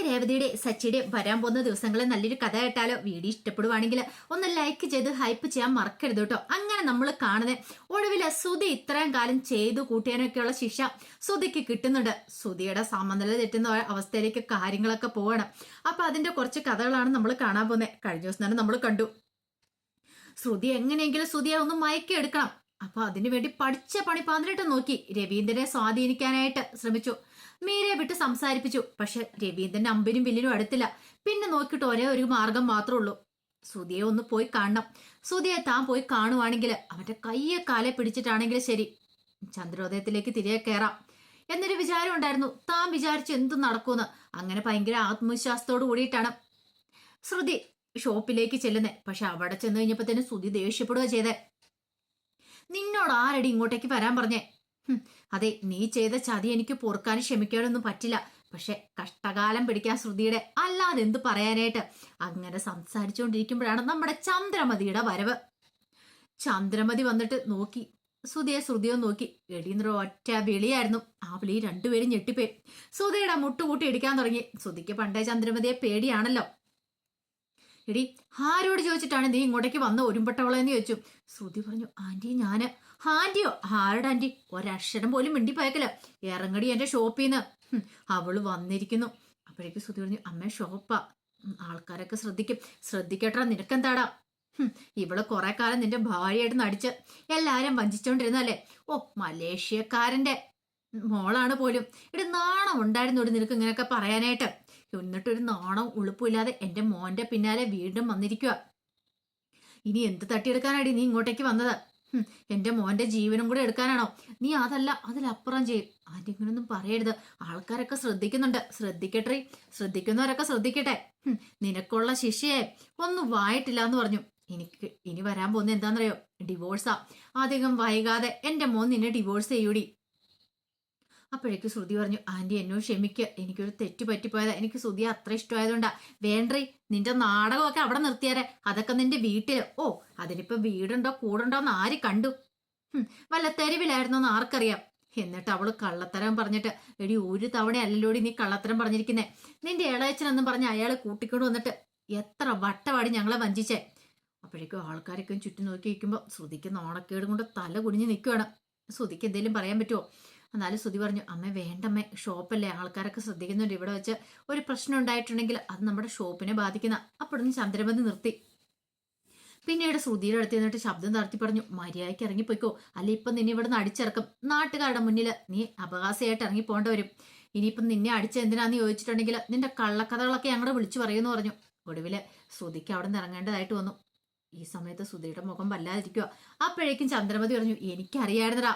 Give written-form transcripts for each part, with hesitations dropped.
രേവതിയുടെ സച്ചിയുടെ വരാൻ പോകുന്ന ദിവസങ്ങളിൽ നല്ലൊരു കഥ കേട്ടാലോ? വീഡിയോ ഇഷ്ടപ്പെടുവാണെങ്കിൽ ഒന്ന് ലൈക്ക് ചെയ്ത് ഹൈപ്പ് ചെയ്യാൻ മറക്കരുത് കേട്ടോ. അങ്ങനെ നമ്മൾ കാണുന്നത് ഒടുവില് സുധി ഇത്രയും കാലം ചെയ്തു കൂട്ടിയാനൊക്കെയുള്ള ശിക്ഷ സുധിക്ക് കിട്ടുന്നുണ്ട്. സുധിയുടെ സമനില തെറ്റുന്ന അവസ്ഥയിലേക്ക് കാര്യങ്ങളൊക്കെ പോവാണ്. അപ്പൊ അതിന്റെ കുറച്ച് കഥകളാണ് നമ്മൾ കാണാൻ പോകുന്നത്. കഴിഞ്ഞ ദിവസം തന്നെ നമ്മൾ കണ്ടു ശ്രുതി എങ്ങനെയെങ്കിലും ശ്രുതിയെ ഒന്ന് മയക്കിയെടുക്കണം. അപ്പൊ അതിനുവേണ്ടി പഠിച്ച പണി പന്ത്രണ്ട് നോക്കി രവീന്ദ്രനെ സ്വാധീനിക്കാനായിട്ട് ശ്രമിച്ചു. മീരയെ വിട്ട് സംസാരിപ്പിച്ചു. പക്ഷെ രവീന്ദ്രൻ അമ്പിനും വില്ലിനും അടുത്തില്ല. പിന്നെ നോക്കിയിട്ട് ഒരേ ഒരു മാർഗം മാത്രമേ ഉള്ളൂ, ശ്രുതിയെ ഒന്ന് പോയി കാണണം. ശ്രുതിയെ താൻ പോയി കാണുവാണെങ്കിൽ അവന്റെ കയ്യെ കാലെ പിടിച്ചിട്ടാണെങ്കിൽ ശരി ചന്ദ്രോദയത്തിലേക്ക് തിരികെ കയറാം എന്നൊരു വിചാരം ഉണ്ടായിരുന്നു. താൻ വിചാരിച്ചു എന്ത് നടക്കുമെന്ന്. അങ്ങനെ ഭയങ്കര ആത്മവിശ്വാസത്തോട് കൂടിയിട്ടാണ് ശ്രുതി ഷോപ്പിലേക്ക് ചെല്ലുന്നത്. പക്ഷെ അവിടെ ചെന്ന് കഴിഞ്ഞപ്പോ തന്നെ ശ്രുതി ദേഷ്യപ്പെടുക ചെയ്തേ. നിന്നോട് ആരടി ഇങ്ങോട്ടേക്ക് വരാൻ പറഞ്ഞേ? അതെ, നീ ചെയ്ത ചതി എനിക്ക് പൊറുക്കാനും ക്ഷമിക്കാനൊന്നും പറ്റില്ല. പക്ഷെ കഷ്ടകാലം പിടിക്കാൻ ശ്രുതിയുടെ, അല്ലാതെ എന്ത് പറയാനായിട്ട്. അങ്ങനെ സംസാരിച്ചുകൊണ്ടിരിക്കുമ്പോഴാണ് നമ്മുടെ ചന്ദ്രമതിയുടെ വരവ്. ചന്ദ്രമതി വന്നിട്ട് നോക്കി ശ്രുതിയോ നോക്കി. എടീന്നൊരു ഒറ്റ വിളിയായിരുന്നു. ആ വിളി രണ്ടുപേരും ഞെട്ടിപ്പോയി. ശ്രുതിയുടെ മുട്ടുകൂട്ടി ഇടിക്കാൻ തുടങ്ങി. ശ്രുതിക്ക് പണ്ടേ ചന്ദ്രമതിയെ പേടിയാണല്ലോ. എടി, ആരോട് ചോദിച്ചിട്ടാണ് നീ ഇങ്ങോട്ടേക്ക് വന്ന ഒരുമ്പട്ടവളെന്ന് ചോദിച്ചു. ശ്രുതി പറഞ്ഞു, ആന്റി ഞാന്. ആന്റിയോ? ആരുടെ ആന്റി? ഒരക്ഷരം പോലും മിണ്ടിപ്പോയക്കല്ല. ഇറങ്ങടി എന്റെ ഷോപ്പിന്ന്. അവള് വന്നിരിക്കുന്നു. അപ്പോഴേക്ക് ശ്രുതി പറഞ്ഞു, അമ്മ ഷോപ്പാ, ആൾക്കാരൊക്കെ ശ്രദ്ധിക്കട്ടാ. നിനക്കെന്താടാ? ഇവള് കുറെ കാലം നിന്റെ ഭാര്യയായിട്ട് നടിച്ച് എല്ലാരും വഞ്ചിച്ചോണ്ടിരുന്നല്ലേ? ഓ, മലേഷ്യക്കാരന്റെ മോളാണ് പോലും. ഇവിടെ നാണം ഉണ്ടായിരുന്നു നിനക്ക് ഇങ്ങനെയൊക്കെ പറയാനായിട്ട്. എന്നിട്ടൊരു നാണം ഉളുപ്പില്ലാതെ എന്റെ മോന്റെ പിന്നാലെ വീണ്ടും വന്നിരിക്കുക. ഇനി എന്ത് തട്ടിയെടുക്കാനാടി നീ ഇങ്ങോട്ടേക്ക് വന്നത്? എന്റെ മോന്റെ ജീവനും കൂടെ എടുക്കാനാണോ? നീ അതല്ല അതിലപ്പുറം ചെയ്യും. ആദ്യം ഇങ്ങനൊന്നും പറയരുത്. ആൾക്കാരൊക്കെ ശ്രദ്ധിക്കുന്നുണ്ട്. ശ്രദ്ധിക്കട്ടെ, ശ്രദ്ധിക്കുന്നവരൊക്കെ ശ്രദ്ധിക്കട്ടെ. നിനക്കുള്ള ശിക്ഷയെ ഒന്നും വായിട്ടില്ല എന്ന് പറഞ്ഞു. എനിക്ക് ഇനി വരാൻ പോകുന്ന എന്താണെന്നറിയോ? ഡിവോഴ്സാ. അധികം വൈകാതെ എന്റെ മോൻ നിന്നെ ഡിവോഴ്സ് ചെയ്യൂടി. അപ്പോഴേക്ക് ശ്രുതി പറഞ്ഞു, ആന്റി എന്നോട് ക്ഷമിക്ക്, എനിക്കൊരു തെറ്റ് പറ്റിപ്പോയതാ. എനിക്ക് ശ്രുതിയെ അത്ര ഇഷ്ടമായതുകൊണ്ടാ. വേണ്ടേ, നിന്റെ നാടകമൊക്കെ അവിടെ നിർത്തിയാരെ. അതൊക്കെ നിന്റെ വീട്ടില്. ഓ, അതിനിപ്പോ വീടുണ്ടോ കൂടുണ്ടോന്ന് ആര് കണ്ടു? വല്ല തെരുവിലായിരുന്നോന്ന് ആർക്കറിയാം. എന്നിട്ട് അവള് കള്ളത്തരം പറഞ്ഞിട്ട്, എടി ഒരു തവണ അല്ലല്ലോടി നീ കള്ളത്തരം പറഞ്ഞിരിക്കുന്നേ. നിന്റെ ഇളയച്ചനെന്നും പറഞ്ഞ് അയാളെ കൂട്ടിക്കൊണ്ട് വന്നിട്ട് എത്ര വട്ടവാടി ഞങ്ങളെ വഞ്ചിച്ചേ. അപ്പോഴേക്കും ആൾക്കാരൊക്കെ ചുറ്റും നോക്കി നിൽക്കുമ്പോ ശ്രുതിക്ക് നാണക്കേട് കൊണ്ട് തല കുടിഞ്ഞ് നിൽക്കുവാണ്. ശ്രുതിക്ക് എന്തെങ്കിലും പറയാൻ പറ്റുമോ? എന്നാലും ശ്രുതി പറഞ്ഞു, അമ്മ വേണ്ടമ്മേ, ഷോപ്പല്ലേ, ആൾക്കാരൊക്കെ ശ്രദ്ധിക്കുന്നുണ്ട്. ഇവിടെ വെച്ച് ഒരു പ്രശ്നം ഉണ്ടായിട്ടുണ്ടെങ്കിൽ അത് നമ്മുടെ ഷോപ്പിനെ ബാധിക്കുന്ന. അപ്പോഴൊന്ന് ചന്ദ്രമതി നിർത്തി. പിന്നീട് ശ്രുതിയുടെ അടുത്ത് നിന്നിട്ട് ശബ്ദം താഴ്ത്തി പറഞ്ഞു, മര്യാദയ്ക്ക് ഇറങ്ങിപ്പോയിക്കോ, അല്ല ഇപ്പം നിന്നെ ഇവിടെ നിന്ന് അടിച്ചിറക്കും. നാട്ടുകാരുടെ മുന്നിൽ നീ അപകാശമായിട്ട് ഇറങ്ങി പോകേണ്ടി വരും. ഇനിയിപ്പം നിന്നെ അടിച്ച എന്തിനാന്ന് ചോദിച്ചിട്ടുണ്ടെങ്കിൽ നിന്റെ കള്ളക്കഥകളൊക്കെ ഞങ്ങളെ വിളിച്ചു പറയുമെന്ന് പറഞ്ഞു. ഒടുവില് ശ്രുതിക്ക് അവിടെ നിന്ന് ഇറങ്ങേണ്ടതായിട്ട് വന്നു. ഈ സമയത്ത് ശ്രുതിയുടെ മുഖം വല്ലാതിരിക്കുക. അപ്പോഴേക്കും ചന്ദ്രമതി പറഞ്ഞു, എനിക്കറിയായിരുന്നടാ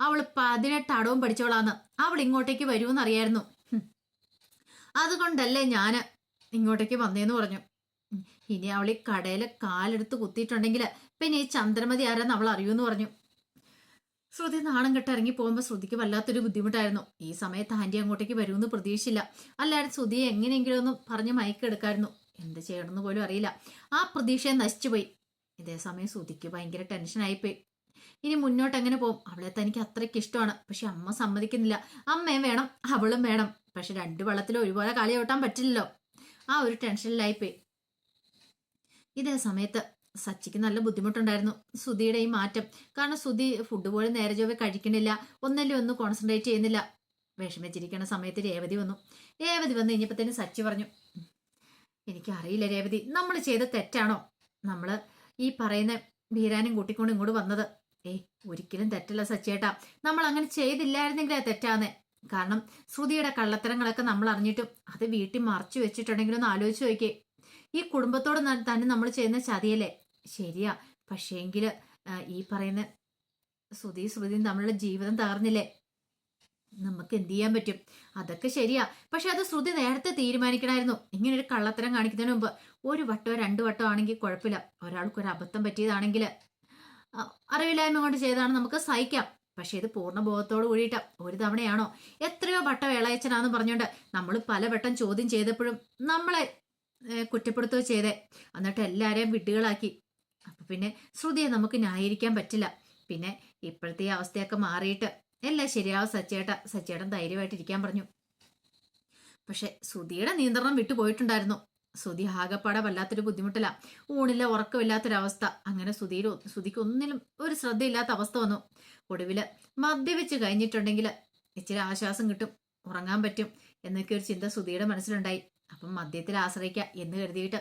അവള് 18 അടവും പഠിച്ചവളാന്ന്. അവൾ ഇങ്ങോട്ടേക്ക് വരുമെന്ന് അറിയായിരുന്നു. അതുകൊണ്ടല്ലേ ഞാന് ഇങ്ങോട്ടേക്ക് വന്നേന്ന് പറഞ്ഞു. ഇനി അവൾ ഈ കടയില് കാലെടുത്ത് കുത്തിയിട്ടുണ്ടെങ്കിൽ പിന്നെ ഈ ചന്ദ്രമതി ആരാന്ന് അവൾ അറിയൂന്ന് പറഞ്ഞു. ശ്രുതി നാണം കെട്ട് ഇറങ്ങി പോകുമ്പോൾ ശ്രുതിക്ക് വല്ലാത്തൊരു ബുദ്ധിമുട്ടായിരുന്നു. ഈ സമയത്ത് ആന്റി അങ്ങോട്ടേക്ക് വരുമെന്ന് പ്രതീക്ഷിച്ചില്ല. അല്ലാതെ ശ്രുതിയെ എങ്ങനെയെങ്കിലും ഒന്ന് പറഞ്ഞ് മയക്കെടുക്കായിരുന്നു. എന്ത് ചെയ്യണമെന്ന് പോലും അറിയില്ല. ആ പ്രതീക്ഷയെ നശിച്ചുപോയി. ഇതേസമയം ശ്രുതിക്ക് ഭയങ്കര ടെൻഷനായിപ്പോയി. ഇനി മുന്നോട്ട് എങ്ങനെ പോകും? അവളെ തനിക്ക് അത്രയ്ക്ക് ഇഷ്ടമാണ്. പക്ഷെ അമ്മ സമ്മതിക്കുന്നില്ല. അമ്മയും വേണം അവളും വേണം. പക്ഷെ രണ്ടു വള്ളത്തിൽ ഒരുപോലെ കളി ഓട്ടാൻ പറ്റില്ലല്ലോ. ആ ഒരു ടെൻഷനിലായിപ്പോയി. ഇതേ സമയത്ത് സച്ചിക്ക് നല്ല ബുദ്ധിമുട്ടുണ്ടായിരുന്നു ശ്രുതിയുടെ ഈ മാറ്റം. കാരണം ശ്രുതി ഫുഡ് പോലും നേരെ ചൊവ്വേ കഴിക്കണില്ല. ഒന്നല്ലേ ഒന്ന് കോൺസെൻട്രേറ്റ് ചെയ്യുന്നില്ല. വിഷമിച്ചിരിക്കുന്ന സമയത്ത് രേവതി വന്നു. രേവതി വന്ന് കഴിഞ്ഞപ്പോഴത്തേനും സച്ചി പറഞ്ഞു, എനിക്കറിയില്ല രേവതി, നമ്മൾ ചെയ്ത തെറ്റാണോ നമ്മള് ഈ പറയുന്ന വീരാനും കൂട്ടിക്കൊണ്ട് ഇങ്ങോട്ട് വന്നത്? ഒരിക്കലും തെറ്റല്ല സച്ചേട്ടാ. നമ്മൾ അങ്ങനെ ചെയ്തില്ലായിരുന്നെങ്കിലേ തെറ്റാന്നേ. കാരണം ശ്രുതിയുടെ കള്ളത്തരങ്ങളൊക്കെ നമ്മൾ അറിഞ്ഞിട്ടും അത് വീട്ടിൽ മറച്ചു വെച്ചിട്ടുണ്ടെങ്കിലും ഒന്ന് ആലോചിച്ച് നോക്കിയേ. ഈ കുടുംബത്തോട് തന്നെ നമ്മൾ ചെയ്യുന്ന ചതിയല്ലേ? ശരിയാ, പക്ഷേങ്കില് ഈ പറയുന്ന ശ്രുതിയും തമ്മിലുള്ള ജീവിതം തകർന്നില്ലേ? നമുക്ക് എന്ത് ചെയ്യാൻ പറ്റും? അതൊക്കെ ശരിയാ. പക്ഷെ അത് ശ്രുതി നേരത്തെ തീരുമാനിക്കണമായിരുന്നു. ഇങ്ങനെ ഒരു കള്ളത്തരം കാണിക്കുന്നതിന് മുമ്പ് ഒരു വട്ടോ 2 വട്ടോ ആണെങ്കിൽ കുഴപ്പമില്ല. ഒരാൾക്കൊരു അബദ്ധം പറ്റിയതാണെങ്കിൽ അറിവില്ലായ്മ കൊണ്ട് ചെയ്താണ് നമുക്ക് സഹിക്കാം. പക്ഷെ ഇത് പൂർണ്ണബോധത്തോട് കൂടിയിട്ട് ഒരു തവണയാണോ? എത്രയോ വട്ടം ഇളയച്ചനാന്ന് പറഞ്ഞുകൊണ്ട് നമ്മൾ പലവട്ടം ചോദ്യം ചെയ്തപ്പോഴും നമ്മളെ കുറ്റപ്പെടുത്തുകയോ ചെയ്തേ. എന്നിട്ട് എല്ലാരെയും വിഡ്ഢികളാക്കി. അപ്പൊ പിന്നെ ശ്രുതിയെ നമുക്ക് ന്യായീകരിക്കാൻ പറ്റില്ല. പിന്നെ ഇപ്പോഴത്തെ ഈ അവസ്ഥയൊക്കെ മാറിയിട്ട് എല്ലാം ശരിയാവും സച്ചേട്ടൻ ധൈര്യമായിട്ട് ഇരിക്കാൻ പറഞ്ഞു. പക്ഷെ സുധിയുടെ നിയന്ത്രണം വിട്ടുപോയിട്ടുണ്ടായിരുന്നു. സുധി ആകെപ്പാടെ വല്ലാത്തൊരു ബുദ്ധിമുട്ടില്ല. ഊണില്ല ഉറക്കമില്ലാത്തൊരവസ്ഥ. അങ്ങനെ സുധിക്ക് ഒന്നിലും ഒരു ശ്രദ്ധയില്ലാത്ത അവസ്ഥ വന്നു. ഒടുവില് മദ്യവെച്ച് കഴിഞ്ഞിട്ടുണ്ടെങ്കിൽ ഇച്ചിരി ആശ്വാസം കിട്ടും, ഉറങ്ങാൻ പറ്റും എന്നൊക്കെ ഒരു ചിന്ത സുധിയുടെ മനസ്സിലുണ്ടായി. അപ്പം മദ്യത്തിൽ ആശ്രയിക്കുക എന്ന് കരുതിയിട്ട്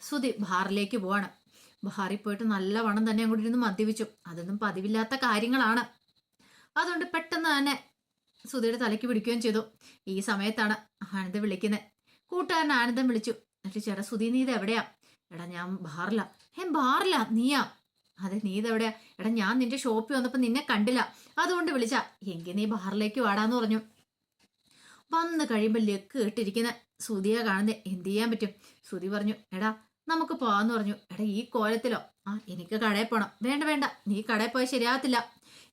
സുധി ബാറിലേക്ക് പോവാണ്. ബാറിൽ പോയിട്ട് നല്ലവണ്ണം തന്നെ അങ്ങോട്ട് ഇരുന്ന് മദ്യപിച്ചു. അതൊന്നും പതിവില്ലാത്ത കാര്യങ്ങളാണ്. അതുകൊണ്ട് പെട്ടെന്ന് തന്നെ സുധിയുടെ തലയ്ക്ക് പിടിക്കുകയും ചെയ്തു. ഈ സമയത്താണ് ആനന്ദം വിളിക്കുന്നത്. കൂട്ടുകാരൻ ആനന്ദം വിളിച്ചു. എന്നിട്ട് ചേട്ടാ സുധി നീ ഇത് എവിടെയാ? എടാ ഞാൻ ബാറില. ബാറില നീയാ? അതെ നീ ഇതെവിടെയാ? എടാ ഞാൻ നിന്റെ ഷോപ്പിൽ വന്നപ്പോ നിന്നെ കണ്ടില്ല, അതുകൊണ്ട് വിളിച്ച. എങ്കിൽ നീ ബാറിലേക്ക് വാടാന്ന് പറഞ്ഞു. വന്ന് കഴിയുമ്പോ ലക്ക് ഇട്ടിരിക്കുന്ന സുധിയെ കാണുന്നേ. എന്ത് ചെയ്യാൻ പറ്റും? സുധി പറഞ്ഞു എടാ നമുക്ക് പോവാന്ന് പറഞ്ഞു. എടാ ഈ കോലത്തിലോ? എനിക്ക് കടയിൽ പോണം. വേണ്ട വേണ്ട, നീ കടയിൽ പോയാൽ ശരിയാകത്തില്ല.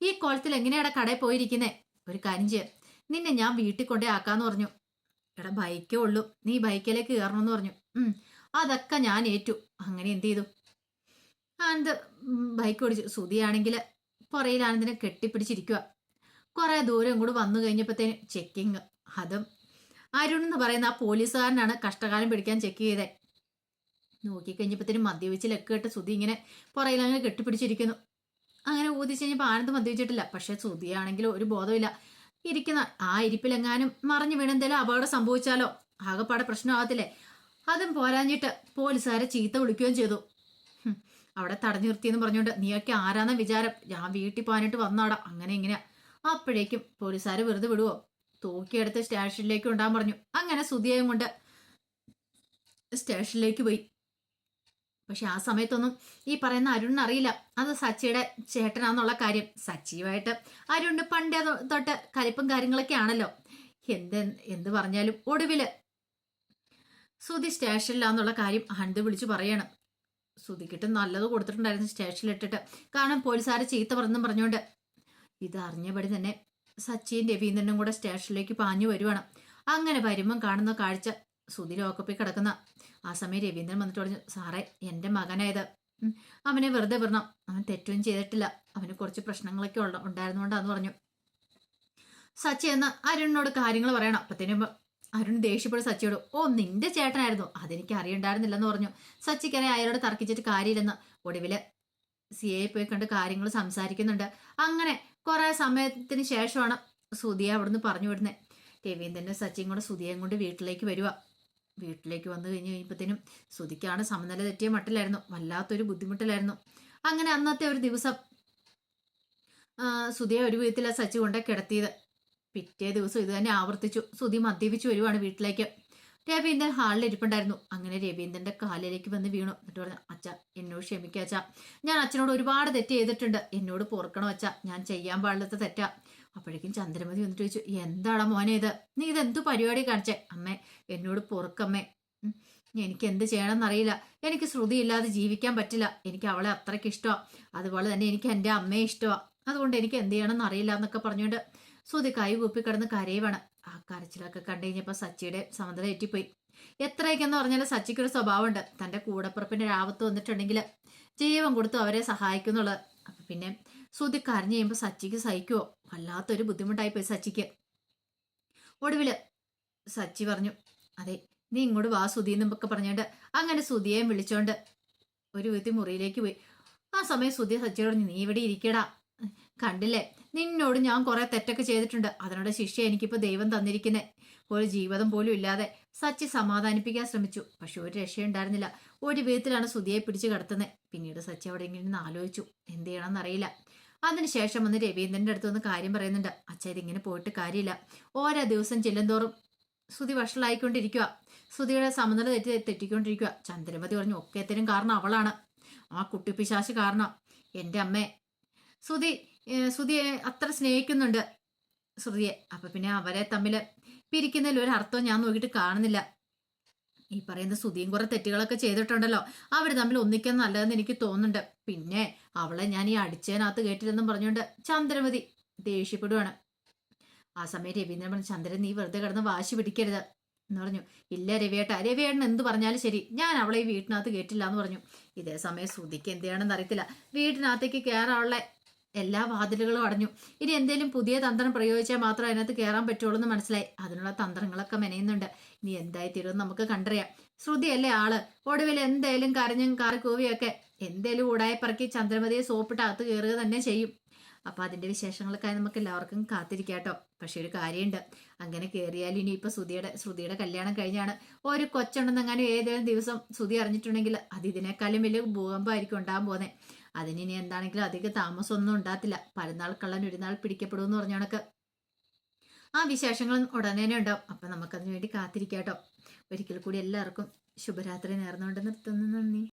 ഈ കോലത്തിൽ എങ്ങനെയാടാ കടയിൽ പോയിരിക്കുന്നേ? ഒരു കാര്യം ചെയ്യാം, നിന്നെ ഞാൻ വീട്ടിൽ കൊണ്ടേ ആക്കാന്ന് പറഞ്ഞു. എടാ ബൈക്കേ ഉള്ളൂ, നീ ബൈക്കിലേക്ക് കയറണമെന്ന് പറഞ്ഞു. അതൊക്കെ ഞാൻ ഏറ്റു. അങ്ങനെ എന്ത് ചെയ്തു? ആനന്ദ് ബൈക്ക് ഓടിച്ചു. സുധിയാണെങ്കിൽ പുറയിൽ ആനന്ദിനെ കെട്ടിപ്പിടിച്ചിരിക്കുക. കുറെ ദൂരം കൂടി വന്നു കഴിഞ്ഞപ്പോഴത്തേന് ചെക്കിങ്. അതും അരുൺ എന്ന് പറയുന്ന ആ പോലീസുകാരനാണ് കഷ്ടകാലം പിടിക്കാൻ ചെക്ക് ചെയ്തേ. നോക്കിക്കഴിഞ്ഞപ്പോഴത്തേനും മദ്യവെച്ച് ലക്ക് കേട്ട് സുധി ഇങ്ങനെ പുറയിൽ അങ്ങനെ കെട്ടിപ്പിടിച്ചിരിക്കുന്നു. അങ്ങനെ ഊതിച്ച് കഴിഞ്ഞപ്പോൾ ആനന്ദ് മദ്യവെച്ചിട്ടില്ല. പക്ഷെ സുധിയാണെങ്കിൽ ഒരു ബോധമില്ല. ഇരിക്കുന്ന ആ ഇരിപ്പിലെങ്ങാനും മറിഞ്ഞു വീണെന്തേലും അപകടം സംഭവിച്ചാലോ? ആകെപ്പാടെ പ്രശ്നമാകത്തില്ലേ? അതും പോരാഞ്ഞിട്ട് പോലീസുകാരെ ചീത്ത വിളിക്കുകയും ചെയ്തു. അവിടെ തടഞ്ഞു നിർത്തിയെന്ന് പറഞ്ഞുകൊണ്ട് നീയൊക്കെ ആരാന്ന വിചാരം? ഞാൻ വീട്ടിൽ പോകാനായിട്ട് വന്നാടാ, അങ്ങനെ ഇങ്ങനെയാ. അപ്പോഴേക്കും പോലീസുകാർ വെറുതെ വിടുവോ? തൂക്കിയെടുത്ത് സ്റ്റേഷനിലേക്ക് ഉണ്ടാകാൻ പറഞ്ഞു. അങ്ങനെ സുധിയെയും കൊണ്ട് സ്റ്റേഷനിലേക്ക് പോയി. പക്ഷെ ആ സമയത്തൊന്നും ഈ പറയുന്ന അരുണിന് അറിയില്ല അത് സച്ചിയുടെ ചേട്ടനാന്നുള്ള കാര്യം. സച്ചിയുമായിട്ട് അരുണിന് പണ്ടേ തൊട്ട് കലിപ്പും കാര്യങ്ങളൊക്കെ ആണല്ലോ. എന്ത് പറഞ്ഞാലും ഒടുവില് സുധി സ്റ്റേഷനിലാന്നുള്ള കാര്യം ആനന്ദ് വിളിച്ചു പറയാണ്. സുധിക്കിട്ട് നല്ലത് കൊടുത്തിട്ടുണ്ടായിരുന്നു സ്റ്റേഷനിലിട്ടിട്ട്. കാരണം പോലീസുകാരെ ചീത്ത പറഞ്ഞുകൊണ്ട്. ഇത് അറിഞ്ഞപടി തന്നെ സച്ചിയും രവീന്ദ്രനും കൂടെ സ്റ്റേഷനിലേക്ക് പാഞ്ഞു വരുവാണ്. അങ്ങനെ വരുമ്പം കാണുന്ന കാഴ്ച സുധി ലോക്കപ്പിൽ കിടക്കുന്ന. ആ സമയം രവീന്ദ്രൻ വന്നിട്ട് പറഞ്ഞു, സാറേ എൻ്റെ മകനായത്, അവനെ വെറുതെ വിടണം. അവൻ തെറ്റൊന്നും ചെയ്തിട്ടില്ല, അവന് കുറച്ച് പ്രശ്നങ്ങളൊക്കെ ഉണ്ടായിരുന്നുകൊണ്ടാന്ന് പറഞ്ഞു. സച്ചി എന്ന് അരുണിനോട് കാര്യങ്ങൾ പറയണം. അപ്പത്തേനും അരുൺ ദേഷ്യപ്പെട്ട് സച്ചിയോട്, നിന്റെ ചേട്ടനായിരുന്നു, അതെനിക്ക് അറിയണ്ടായിരുന്നില്ലെന്ന് പറഞ്ഞു. സച്ചിക്കനെ അയാളോട് തർക്കിച്ചിട്ട് കാര്യമില്ലെന്ന്. ഒടുവില് സിയെ പോയി കണ്ട് കാര്യങ്ങൾ സംസാരിക്കുന്നുണ്ട്. അങ്ങനെ കുറെ സമയത്തിന് ശേഷമാണ് സുധിയെ അവിടുന്ന് പറഞ്ഞു വിടുന്നത്. രവീന്ദ്രന്റെ സച്ചിയും കൂടെ സുധിയേയും കൊണ്ട് വീട്ടിലേക്ക് വരിക. വീട്ടിലേക്ക് വന്നു കഴിഞ്ഞപ്പോഴത്തേനും സുധിക്കാണ് സമനില തെറ്റിയ മട്ടിലായിരുന്നു. വല്ലാത്തൊരു ബുദ്ധിമുട്ടിലായിരുന്നു. അങ്ങനെ അന്നത്തെ ഒരു ദിവസം സുധിയെ ഒരു വിധത്തിലാണ് സച്ചി കൊണ്ട് കിടത്തിയത്. പിറ്റേ ദിവസം ഇത് തന്നെ ആവർത്തിച്ചു. സുധി മദ്യപിച്ചു വരുവാണ് വീട്ടിലേക്ക്. രവീന്ദ്രൻ ഹാളിൽ ഇരിപ്പുണ്ടായിരുന്നു. അങ്ങനെ രവീന്ദ്രന്റെ കാലിലേക്ക് വന്ന് വീണു. എന്നിട്ട് പറഞ്ഞു, അച്ഛ എന്നോട് ക്ഷമിക്കുക അച്ഛ, ഞാൻ അച്ഛനോട് ഒരുപാട് തെറ്റ് ചെയ്തിട്ടുണ്ട്, എന്നോട് പൊറുക്കണോ അച്ഛ, ഞാൻ ചെയ്യാൻ പാടില്ലാത്ത തെറ്റാ. അപ്പോഴേക്കും ചന്ദ്രമതി വന്നിട്ട് ചോദിച്ചു, എന്താണ് മോനെ ഇത്? നീ ഇതെന്തു പരിപാടി കാണിച്ചേ? അമ്മേ എന്നോട് പൊറുക്കമ്മേ, എനിക്ക് എന്ത് ചെയ്യണമെന്നറിയില്ല. എനിക്ക് ശ്രുതി ഇല്ലാതെ ജീവിക്കാൻ പറ്റില്ല. എനിക്ക് അവളെ അത്രയ്ക്ക് ഇഷ്ടമാണ്. അതുപോലെ തന്നെ എനിക്ക് എൻ്റെ അമ്മയെ ഇഷ്ടമാണ്. അതുകൊണ്ട് എനിക്ക് എന്ത് ചെയ്യണമെന്ന് അറിയില്ല എന്നൊക്കെ പറഞ്ഞുകൊണ്ട് ശ്രുതി കൈ കൂപ്പി കിടന്ന് കരയുവാണ്. ആ കരച്ചിലൊക്കെ കണ്ടു കഴിഞ്ഞപ്പോൾ സച്ചിയുടെ സമനില തെറ്റിപ്പോയി. എത്രയൊക്കെയെന്ന് പറഞ്ഞാൽ സച്ചിക്കൊരു സ്വഭാവമുണ്ട്. തൻ്റെ കൂടപ്പുറപ്പിന്റെ രാവത്ത് വന്നിട്ടുണ്ടെങ്കിൽ ജീവൻ കൊടുത്ത് അവരെ സഹായിക്കുന്നുള്ളത്. അപ്പൊ പിന്നെ ശ്രുതി കരഞ്ഞു കഴിയുമ്പോൾ സച്ചിക്ക് സഹിക്കുവോ? വല്ലാത്തൊരു ബുദ്ധിമുട്ടായിപ്പോയി സച്ചിക്ക്. ഒടുവില് സച്ചി പറഞ്ഞു, അതെ നീ ഇങ്ങോട്ട് വാ സുധി എന്നൊക്കെ പറഞ്ഞുകൊണ്ട് അങ്ങനെ സുധിയെയും വിളിച്ചോണ്ട് ഒരു വിധത്തിൽ മുറിയിലേക്ക് പോയി. ആ സമയം സുധി സച്ചിയോട് പറഞ്ഞു, നീ ഇവിടെ ഇരിക്കടാ, കണ്ടില്ലേ നിന്നോട് ഞാൻ കുറെ തെറ്റൊക്കെ ചെയ്തിട്ടുണ്ട്, അതിനോട് ശിക്ഷ എനിക്കിപ്പോൾ ദൈവം തന്നിരിക്കുന്നേ. ഒരു ജീവിതം പോലും ഇല്ലാതെ സച്ചി സമാധാനിപ്പിക്കാൻ ശ്രമിച്ചു. പക്ഷെ ഒരു രക്ഷയുണ്ടായിരുന്നില്ല. ഒരു വിധത്തിലാണ് സുധിയെ പിടിച്ചു കിടത്തുന്നത്. പിന്നീട് സച്ചി അവിടെ ഇങ്ങനെ ആലോചിച്ചു എന്ത് ചെയ്യണമെന്നറിയില്ല. അതിനുശേഷം വന്ന് രവീന്ദ്രന്റെ അടുത്ത് വന്ന് കാര്യം പറയുന്നുണ്ട്. അച്ഛ ഇതിങ്ങനെ പോയിട്ട് കാര്യമില്ല. ഓരോ ദിവസം ചെല്ലുന്തോറും സുധി വഷളായിക്കൊണ്ടിരിക്കുക. സുധിയുടെ സമനില തെറ്റിക്കൊണ്ടിരിക്കുക. ചന്ദ്രമതി പറഞ്ഞു, ഒക്കേത്തിനും കാരണം അവളാണ്, ആ കുട്ടിപ്പിശാശ് കാരണം. എൻ്റെ അമ്മേ, സുധിയെ അത്ര സ്നേഹിക്കുന്നുണ്ട് ശ്രുതിയെ. അപ്പൊ പിന്നെ അവരെ തമ്മിൽ പിരിക്കുന്നതിൽ ഒരു അർത്ഥം ഞാൻ നോക്കിയിട്ട് കാണുന്നില്ല. ഈ പറയുന്ന സുധിയും കുറെ തെറ്റുകളൊക്കെ ചെയ്തിട്ടുണ്ടല്ലോ, അവർ തമ്മിൽ ഒന്നിക്കാൻ നല്ലതെന്ന് എനിക്ക് തോന്നുന്നുണ്ട്. പിന്നെ അവളെ ഞാൻ ഈ അടിച്ചതിനകത്ത് കേട്ടില്ലെന്നും പറഞ്ഞുകൊണ്ട് ചന്ദ്രമതി ദേഷ്യപ്പെടുവാണ്. ആ സമയം രവീന്ദ്രൻ പറഞ്ഞു, ചന്ദ്രൻ നീ വെറുതെ കിടന്ന് വാശി പിടിക്കരുത് എന്ന് പറഞ്ഞു. ഇല്ല രവിയേട്ടൻ എന്ത് പറഞ്ഞാലും ശരി, ഞാൻ അവളെ ഈ വീട്ടിനകത്ത് കേട്ടില്ല എന്ന് പറഞ്ഞു. ഇതേ സമയം ശ്രുതിക്ക് എന്ത് ചെയ്യണമെന്ന് അറിയത്തില്ല. വീട്ടിനകത്തേക്ക് കയറാനുള്ള എല്ലാ വാതിലുകളും അടഞ്ഞു. ഇനി എന്തേലും പുതിയ തന്ത്രം പ്രയോഗിച്ചാൽ മാത്രം അതിനകത്ത് കയറാൻ പറ്റുള്ളൂ എന്ന് മനസ്സിലായി. അതിനുള്ള തന്ത്രങ്ങളൊക്കെ മെനയുന്നുണ്ട്. ഇനി എന്തായി തീരുമെന്ന് നമുക്ക് കണ്ടറിയാം. ശ്രുതിയല്ലേ ആള്. ഒടുവിൽ എന്തേലും കരഞ്ഞും കാറി കൂവിയൊക്കെ എന്തേലും ഉടായിപ്പറക്കി ചന്ദ്രമതിയെ സോപ്പിട്ട് അകത്ത് കയറുക തന്നെ ചെയ്യും. അപ്പൊ അതിന്റെ വിശേഷങ്ങൾക്കായി നമുക്ക് എല്ലാവർക്കും കാത്തിരിക്കാട്ടോ. പക്ഷെ ഒരു കാര്യമുണ്ട്, അങ്ങനെ കയറിയാലും ഇനിയിപ്പൊ ശ്രുതിയുടെ കല്യാണം കഴിഞ്ഞാണ്. ഒരു കൊച്ചുണ്ടെന്നെങ്ങാനും ഏതെങ്കിലും ദിവസം ശ്രുതി അറിഞ്ഞിട്ടുണ്ടെങ്കിൽ അത് ഇതിനേക്കാളും വലിയ ഭൂകമ്പമായിരിക്കും ഉണ്ടാകാൻ പോകുന്നത്. അതിനി എന്താണെങ്കിലും അധികം താമസമൊന്നും ഉണ്ടാകത്തില്ല. പലനാൾ കള്ളൻ ഒരു നാൾ പിടിക്കപ്പെടുമെന്ന് പറഞ്ഞ കണക്ക് ആ വിശേഷങ്ങളും ഉടനെ തന്നെ ഉണ്ടാവും. അപ്പൊ നമുക്കതിനു വേണ്ടി കാത്തിരിക്കാട്ടോ. ഒരിക്കൽ കൂടി എല്ലാവർക്കും ശുഭരാത്രി നേർന്നുകൊണ്ട് നിർത്തുന്നു. നന്ദി.